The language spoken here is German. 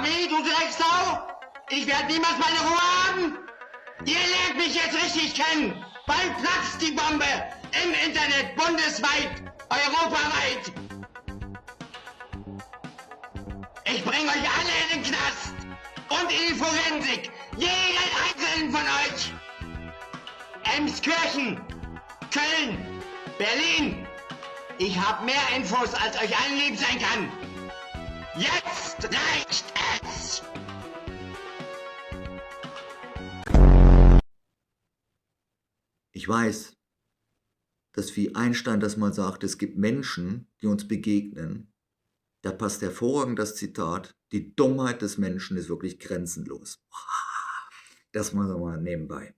Mami, du Drecksau! Ich werde niemals meine Ruhe haben! Ihr lernt mich jetzt richtig kennen! Bald platzt die Bombe! Im Internet, bundesweit, europaweit! Ich bringe euch alle in den Knast! Und in die Forensik! Jeden einzelnen von euch! Emskirchen, Köln, Berlin! Ich habe mehr Infos, als euch allen lieb sein kann! Jetzt reicht es! Ich weiß, dass wie Einstein das mal sagte, es gibt Menschen, die uns begegnen. Da passt hervorragend das Zitat, die Dummheit des Menschen ist wirklich grenzenlos. Das mal so mal nebenbei.